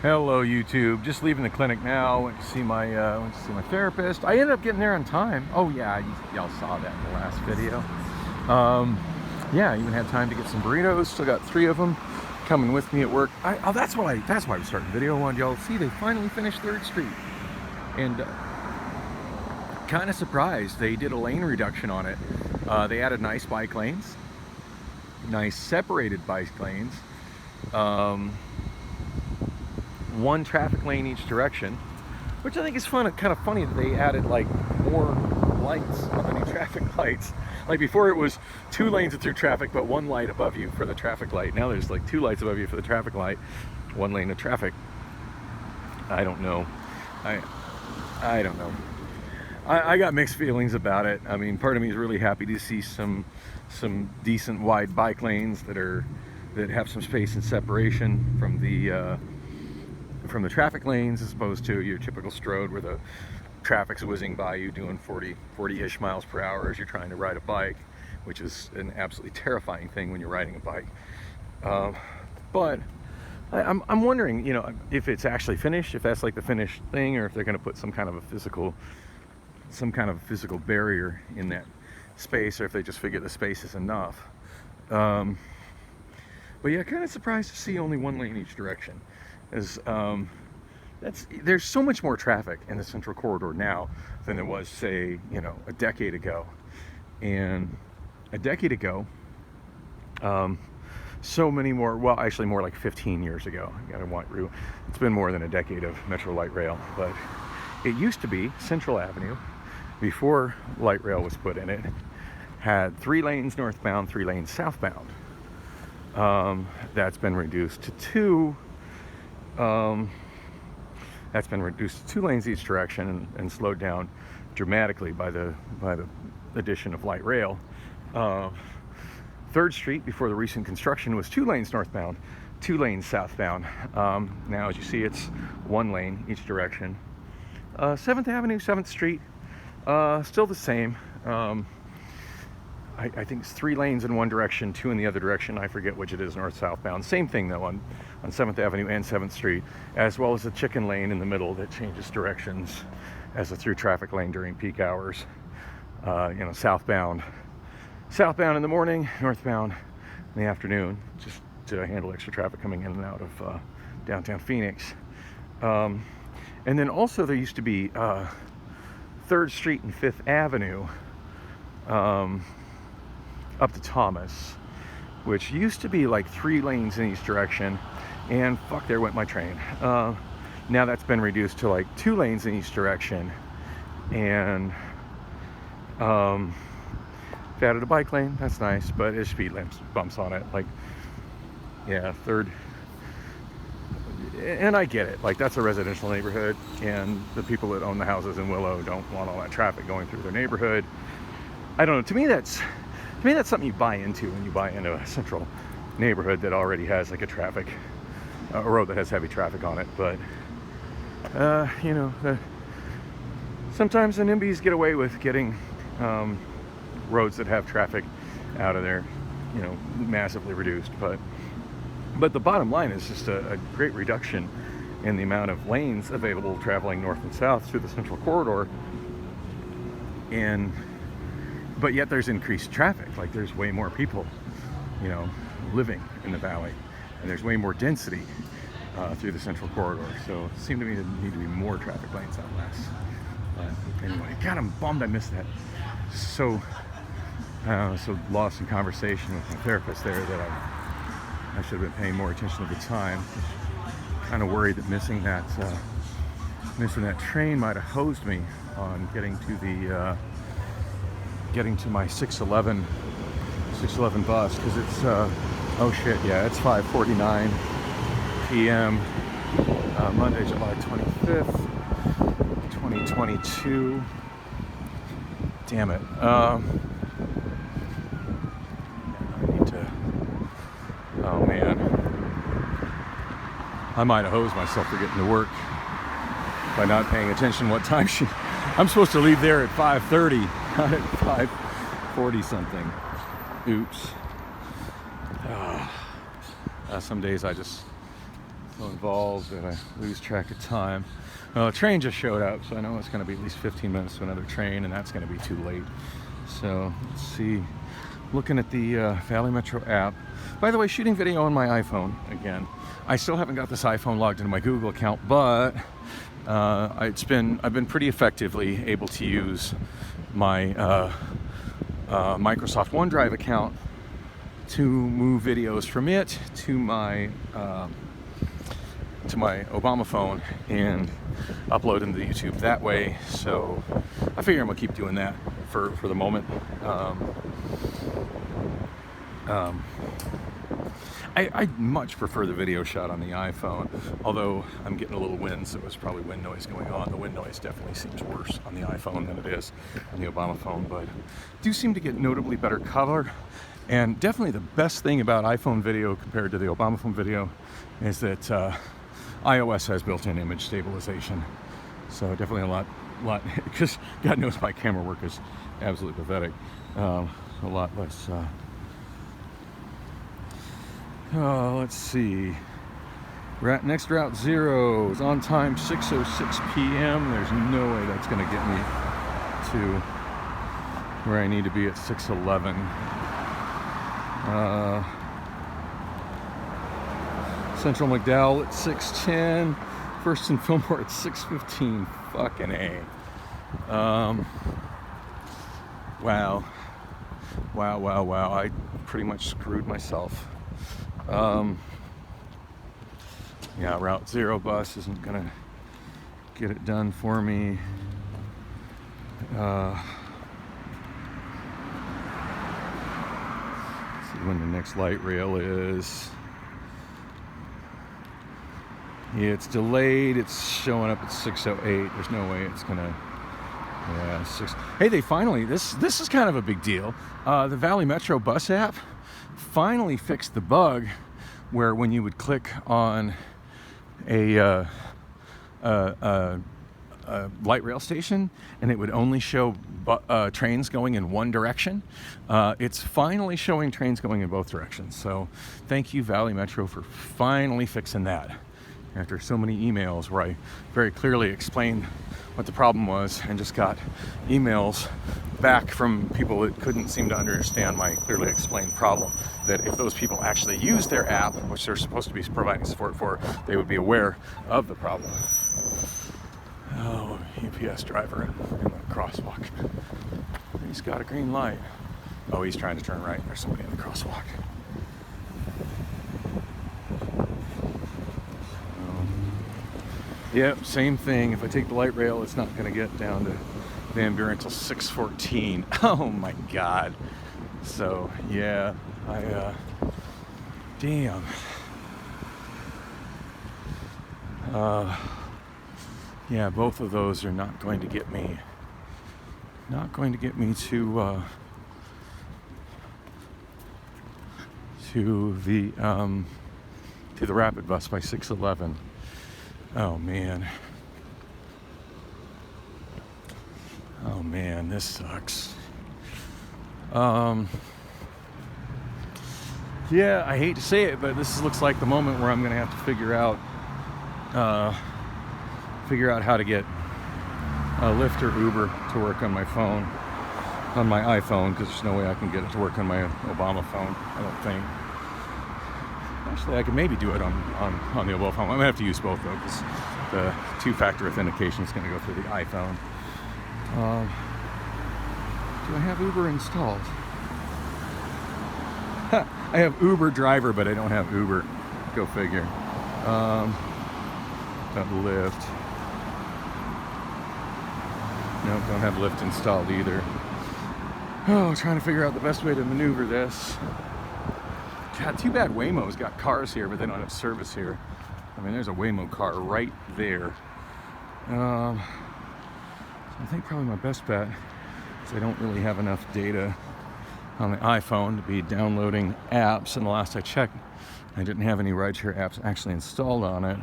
Hello YouTube, just leaving the clinic now. Went to see my therapist. I ended up getting there on time. Oh yeah, y'all saw that in the last video. Yeah, I even had time to get some burritos. Still got 3 of them coming with me at work. That's why I was starting the video. I wanted y'all to see they finally finished 3rd Street, and kind of surprised they did a lane reduction on it. They added nice bike lanes, nice separated bike lanes. 1 traffic lane each direction, which I think is fun. Kind of funny that they added like more lights on the new traffic lights. Like before it was 2 lanes of through traffic, but 1 light above you for the traffic light. Now there's like 2 lights above you for the traffic light, 1 lane of traffic. I don't know. I don't know. I got mixed feelings about it. I mean, part of me is really happy to see some decent wide bike lanes that have some space and separation from the traffic lanes, as opposed to your typical strode where the traffic's whizzing by you doing 40-ish miles per hour as you're trying to ride a bike, which is an absolutely terrifying thing when you're riding a bike. But I'm wondering, you know, if it's actually finished, if that's like the finished thing, or if they're going to put some kind of a physical barrier in that space, or if they just figure the space is enough. But yeah, kind of surprised to see only 1 lane each direction. There's so much more traffic in the Central Corridor now than it was, say, you know, a decade ago. And a decade ago, so many more, well, actually more like 15 years ago. It's been more than a decade of Metro Light Rail, but it used to be Central Avenue, before light rail was put in it, had 3 lanes northbound, 3 lanes southbound. That's been reduced to 2. That's been reduced to 2 lanes each direction and slowed down dramatically by the addition of light rail. 3rd Street, before the recent construction, was 2 lanes northbound, 2 lanes southbound. Now, as you see, it's 1 lane each direction. 7th Avenue, 7th Street, still the same. I think it's 3 lanes in one direction, 2 in the other direction. I forget which it is, north-southbound. Same thing though on 7th Avenue and 7th Street, as well as a chicken lane in the middle that changes directions as a through traffic lane during peak hours. You know, southbound in the morning, northbound in the afternoon, just to handle extra traffic coming in and out of downtown Phoenix. And then also there used to be 3rd Street and 5th Avenue up to Thomas, which used to be like 3 lanes in each direction, and fuck, there went my train. Now that's been reduced to like 2 lanes in each direction, and they added a bike lane. That's nice, but there's speed bumps on it. Like, yeah, 3rd, and I get it. Like, that's a residential neighborhood, and the people that own the houses in Willow don't want all that traffic going through their neighborhood. I don't know. To me, that's something you buy into when you buy into a central neighborhood that already has like a road that has heavy traffic on it. But you know, sometimes the NIMBYs get away with getting roads that have traffic out of there, you know, massively reduced. But the bottom line is just a great reduction in the amount of lanes available traveling north and south through the Central Corridor. But yet there's increased traffic. Like, there's way more people, you know, living in the valley, and there's way more density through the Central Corridor. So it seemed to me to need to be more traffic lights out less. But anyway, God, I'm bummed I missed that. So lost in conversation with my therapist there that I should have been paying more attention to the time. Kind of worried that missing that train might have hosed me on getting to my 6:11 bus, because it's oh shit, yeah, it's 5:49 p.m. Monday, July 25th, 2022. Damn it. I need to. Oh man, I might have hosed myself for getting to work by not paying attention what time I'm supposed to leave there at 5:30, not at 5:40 something. Oops. Some days I just so involved that I lose track of time. A train just showed up, so I know it's going to be at least 15 minutes to another train, and that's going to be too late. So let's see. Looking at the Valley Metro app. By the way, shooting video on my iPhone again. I still haven't got this iPhone logged into my Google account, but I've been pretty effectively able to use my Microsoft OneDrive account to move videos from it to my Obama phone and upload them to YouTube that way. So I figure I'm gonna keep doing that for the moment. I much prefer the video shot on the iPhone, although I'm getting a little wind, so there's probably wind noise going on. The wind noise definitely seems worse on the iPhone than it is on the Obama phone, but do seem to get notably better color. And definitely the best thing about iPhone video compared to the Obama phone video is that iOS has built-in image stabilization. So definitely a lot, because God knows my camera work is absolutely pathetic. A lot less. Let's see. Next route 0 is on time, 6:06 p.m. There's no way that's going to get me to where I need to be at 6:11. Central McDowell at 6:10. First and Fillmore at 6:15. Fucking A. Wow. I pretty much screwed myself. Yeah, Route 0 bus isn't gonna get it done for me. Let's see when the next light rail is. Yeah, it's delayed. It's showing up at 6:08. There's no way it's gonna. Yeah, 6. Hey, they finally. This is kind of a big deal. The Valley Metro bus app finally fixed the bug where when you would click on a light rail station and it would only show trains going in one direction. It's finally showing trains going in both directions. So thank you, Valley Metro, for finally fixing that. After so many emails where I very clearly explained what the problem was and just got emails back from people that couldn't seem to understand my clearly explained problem, that if those people actually use their app, which they're supposed to be providing support for, they would be aware of the problem. Oh, UPS driver in the crosswalk. He's got a green light. Oh, he's trying to turn right. There's somebody in the crosswalk. Yep, same thing. If I take the light rail, it's not going to get down to Van Buren until 6:14. Oh my God. So yeah, damn. Yeah, both of those are not going to get me. Not going to get me to the rapid bus by 6:11. Oh man, this sucks. Yeah, I hate to say it, but this looks like the moment where I'm gonna have to figure out how to get Lyft or Uber to work on my phone, on my iPhone, because there's no way I can get it to work on my Obama phone, I don't think. Actually, I could maybe do it on the Obama phone. I'm gonna have to use both though, because the two-factor authentication is going to go through the iPhone. Do I have Uber installed? I have Uber driver, but I don't have Uber. Go figure. Got Lyft. Nope, don't have Lyft installed either. Oh, trying to figure out the best way to maneuver this. God, too bad Waymo's got cars here, but they don't have service here. I mean, there's a Waymo car right there. I think probably my best bet is I don't really have enough data on the iPhone to be downloading apps. And the last I checked, I didn't have any rideshare apps actually installed on it.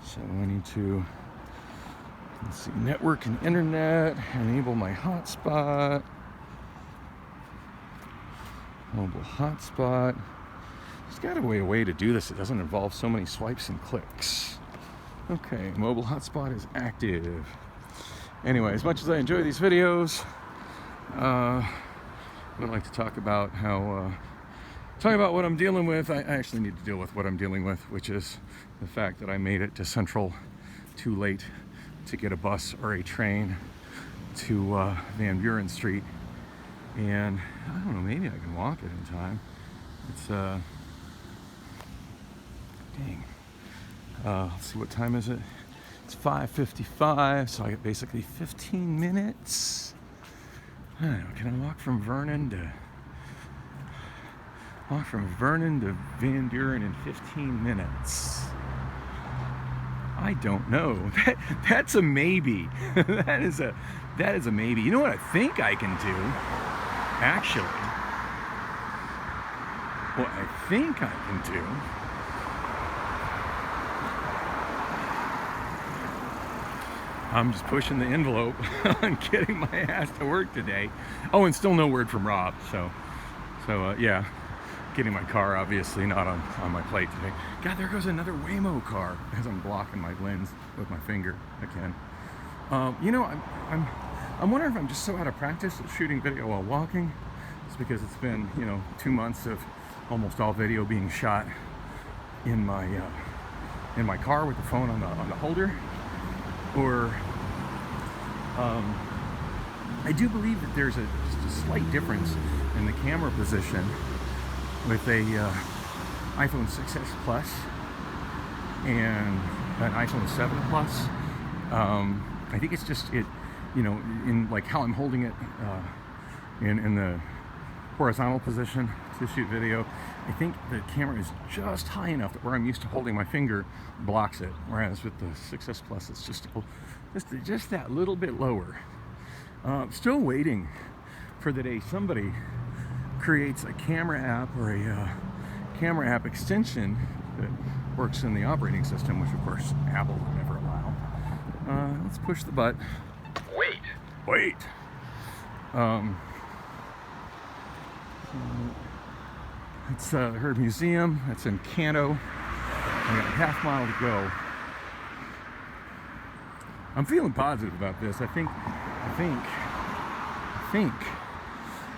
So I need to, let's see, network and internet, enable my hotspot. Mobile hotspot. There's got to be a way to do this. It doesn't involve so many swipes and clicks. Okay, mobile hotspot is active. Anyway, as much as I enjoy these videos, I would like to talk about what I'm dealing with. I actually need to deal with what I'm dealing with, which is the fact that I made it to Central too late to get a bus or a train to Van Buren Street. And I don't know, maybe I can walk it in time. It's dang. Let's see, what time is it? It's 5:55, so I got basically 15 minutes. I don't know, can I walk from Vernon to Van Buren in 15 minutes? I don't know. That's a maybe. that is a maybe. You know what I think I can do? Actually, what I think I can do I'm just pushing the envelope on getting my ass to work today. Oh, and still no word from Rob. So yeah, getting my car obviously not on my plate today. God, there goes another Waymo car as I'm blocking my lens with my finger again. You know, I'm wondering if I'm just so out of practice at shooting video while walking. It's because it's been, you know, 2 months of almost all video being shot in my car with the phone on the holder. Or I do believe that there's just a slight difference in the camera position with a iPhone 6s Plus and an iPhone 7 Plus. I think it's just you know, in like how I'm holding it in the horizontal position to shoot video. I think the camera is just high enough that where I'm used to holding my finger blocks it, whereas with the 6s Plus it's just that little bit lower. Still waiting for the day somebody creates a camera app or a camera app extension that works in the operating system, which of course Apple would never allow. Let's push the button. Wait. It's the Herd Museum. It's in Canto. I got a half mile to go. I'm feeling positive about this. I think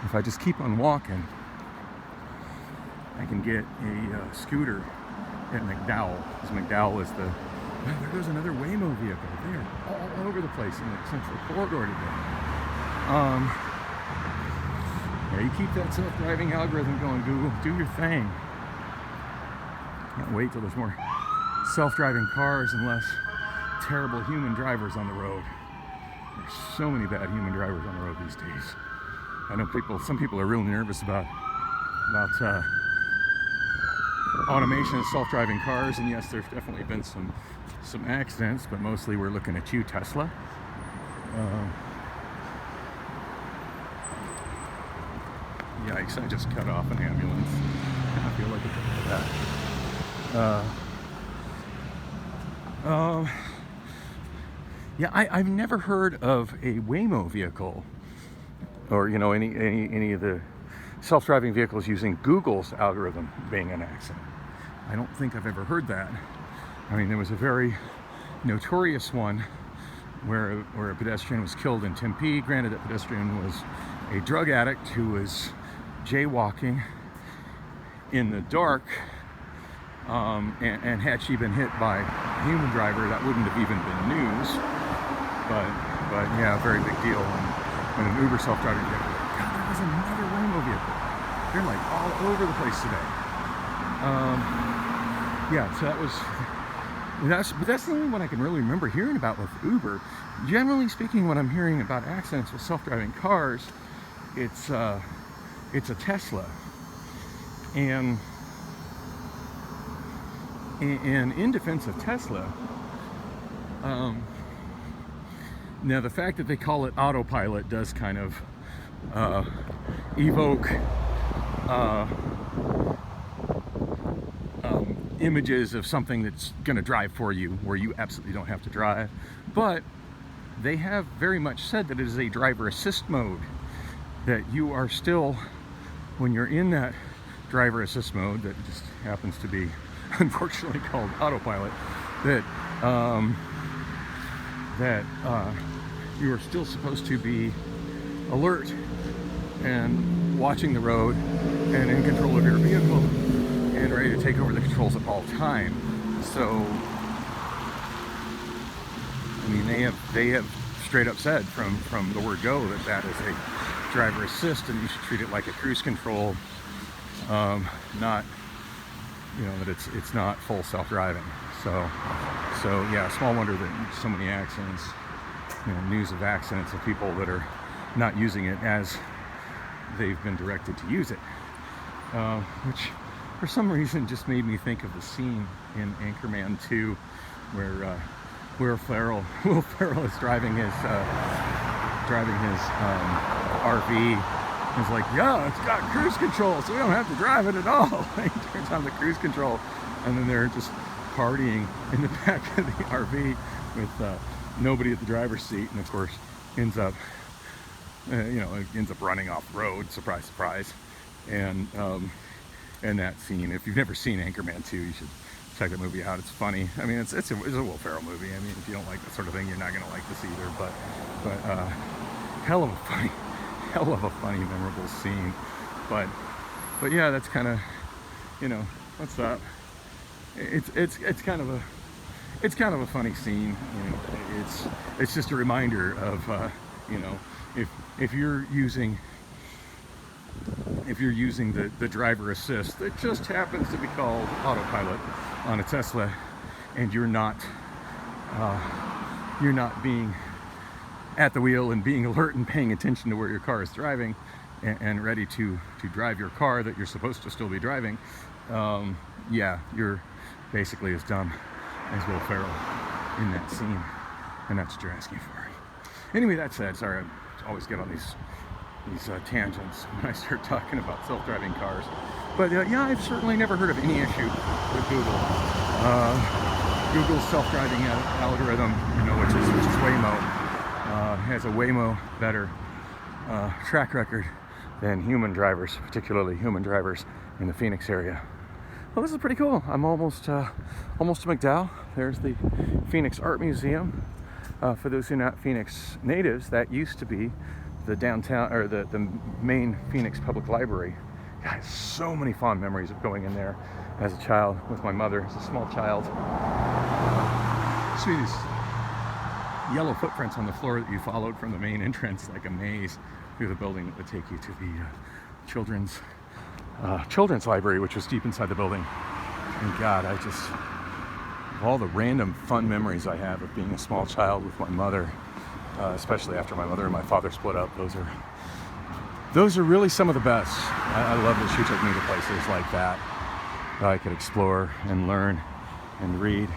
if I just keep on walking, I can get a scooter at McDowell. Because McDowell is the... Oh, there goes another Waymo vehicle. They're all over the place in the Central corridor today. Yeah, you keep that self-driving algorithm going, Google. Do your thing. Can't wait till there's more self-driving cars and less terrible human drivers on the road. There's so many bad human drivers on the road these days. I know some people are really nervous about automation of self-driving cars, and yes, there's definitely been some accidents, but mostly we're looking at you, Tesla. Yikes, I just cut off an ambulance. I feel like that. Yeah, I've never heard of a Waymo vehicle, or you know, any of the self-driving vehicles using Google's algorithm being an accident. I don't think I've ever heard that. I mean, there was a very notorious one where a pedestrian was killed in Tempe. Granted, that pedestrian was a drug addict who was jaywalking in the dark, and had she been hit by a human driver, that wouldn't have even been news. But yeah, very big deal when an Uber self-driving vehicle. God, there was another Waymo vehicle. They're like all over the place today. Yeah, so that's the only one I can really remember hearing about with Uber. Generally speaking, when I'm hearing about accidents with self-driving cars, it's a Tesla. And in defense of Tesla, now the fact that they call it autopilot does kind of evoke images of something that's going to drive for you where you absolutely don't have to drive. But they have very much said that it is a driver assist mode, that you are still, when you're in that driver assist mode that just happens to be unfortunately called autopilot, that you are still supposed to be alert and watching the road and in control of your vehicle and ready to take over the controls at all time. So, I mean, they have straight up said from the word go that that is a driver assist, and you should treat it like a cruise control, not, you know, that it's not full self-driving. So yeah, small wonder that so many accidents, you know, news of accidents of people that are not using it as they've been directed to use it, which for some reason just made me think of the scene in Anchorman 2 where Will Ferrell is driving his RV. He's like, yeah, it's got cruise control, so we don't have to drive it at all. He turns on the cruise control, and then they're just partying in the back of the RV with nobody at the driver's seat, and of course ends up running off the road. Surprise, surprise. And that scene, if you've never seen Anchorman 2, you should check that movie out. It's funny. I mean, it's a Will Ferrell movie. I mean, if you don't like that sort of thing, you're not going to like this either. But hell of a funny, memorable scene. But yeah, that's kind of, you know, what's up? It's kind of a funny scene. You know, it's just a reminder of you know, if you're using the driver assist that just happens to be called autopilot on a Tesla, and you're not being at the wheel and being alert and paying attention to where your car is driving and ready to drive your car that you're supposed to still be driving, yeah, you're basically as dumb as Will Ferrell in that scene, and that's what you're asking for. Anyway, that said, sorry, I always get on these tangents when I start talking about self-driving cars. But yeah, I've certainly never heard of any issue with Google. Google's self-driving algorithm, you know, which is Waymo, has a Waymo better track record than human drivers, particularly human drivers in the Phoenix area. Well, this is pretty cool. I'm almost to McDowell. There's the Phoenix Art Museum. For those who are not Phoenix natives, that used to be the downtown, or the main Phoenix Public Library. I have so many fond memories of going in there as a child with my mother, as a small child. See these yellow footprints on the floor that you followed from the main entrance, like a maze through the building that would take you to the children's library, which was deep inside the building. And God, of all the random fun memories I have of being a small child with my mother, especially after my mother and my father split up, those are really some of the best. I love that she took me to places like that I could explore and learn and read.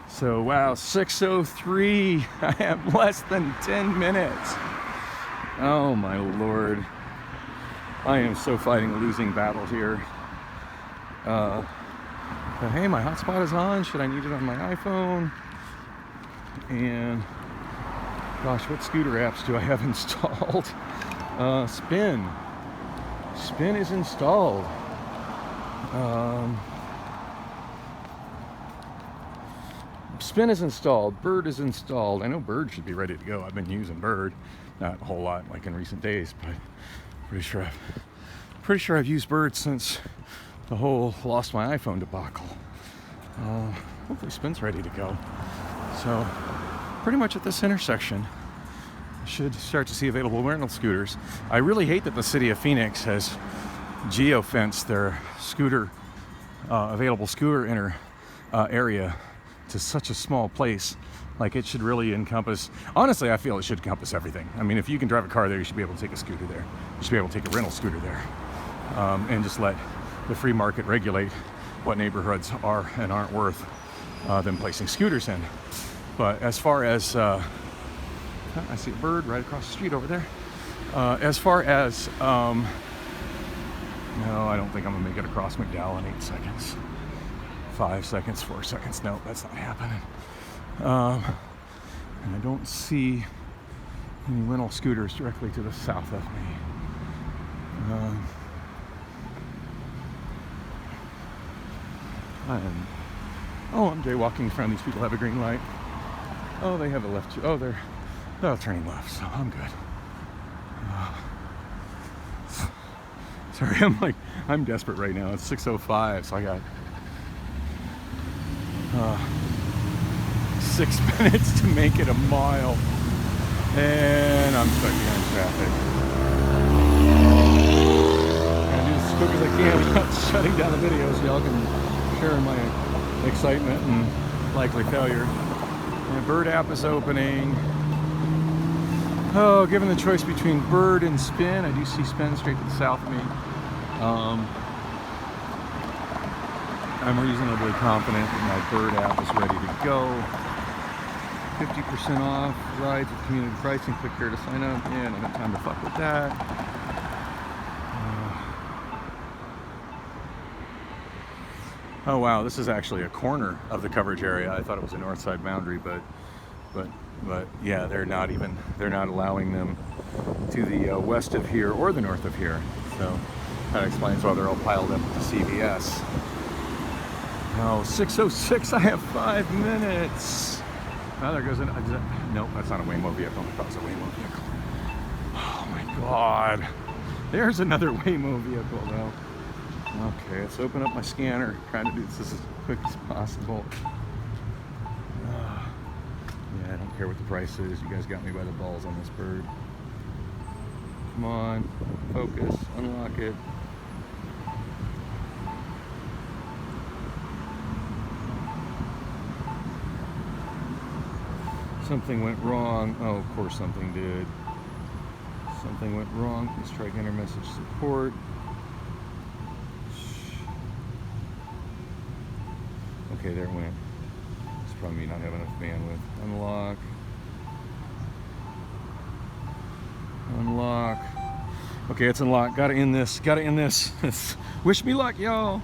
So wow, 6:03. I have less than 10 minutes. Oh my Lord. I am so fighting a losing battle here. But hey, my hotspot is on. Should I need it on my iPhone? And gosh, what scooter apps do I have installed? Spin is installed. Spin is installed. Bird is installed. I know Bird should be ready to go. I've been using Bird, not a whole lot like in recent days, but pretty sure I've used Bird since the whole lost my iPhone debacle. Hopefully Spin's ready to go. So pretty much at this intersection, I should start to see available rental scooters. I really hate that the city of Phoenix has geo-fenced their available scooter area to such a small place. Like, it should really encompass, honestly, I feel it should encompass everything. I mean, if you can drive a car there, you should be able to take a scooter there. You should be able to take a rental scooter there. And just let the free market regulate what neighborhoods are and aren't worth them placing scooters in. But as far as, I see a bird right across the street over there. As far as, no, I don't think I'm gonna make it across McDowell in 8 seconds. 5 seconds, 4 seconds, no, that's not happening. And I don't see any rental scooters directly to the south of me. I'm jaywalking in front of these people. Have a green light. Oh, they have a left. Oh, they're turning left, so I'm good. Sorry, I'm desperate right now. It's 6:05, so I got 6 minutes to make it a mile, and I'm stuck behind traffic. I'm gonna do this as quick as I can without shutting down the video, so y'all can share in my excitement and likely failure. And Bird app is opening. Oh, given the choice between Bird and Spin, I do see Spin straight to the south of me. I'm reasonably confident that my Bird app is ready to go. 50% off rides with community pricing. Click here to sign up. Yeah, I don't have time to fuck with that. Oh wow, this is actually a corner of the coverage area. I thought it was a north side boundary, but yeah, they're not allowing them to the west of here or the north of here. So that explains why they're all piled up at the CVS. Oh, 6:06, I have 5 minutes. Oh, there goes nope, that's not a Waymo vehicle. I thought it was a Waymo vehicle. Oh my God. There's another Waymo vehicle though. Okay, let's open up my scanner. Trying to do this as quick as possible. Yeah, I don't care what the price is. You guys got me by the balls on this Bird. Come on, focus, unlock it. Something went wrong. Oh, of course something did. Something went wrong. Let's try enter message support. Okay, there it went. It's probably me not having enough bandwidth. Unlock. Unlock. Okay, it's unlocked. Gotta end this. Wish me luck, y'all.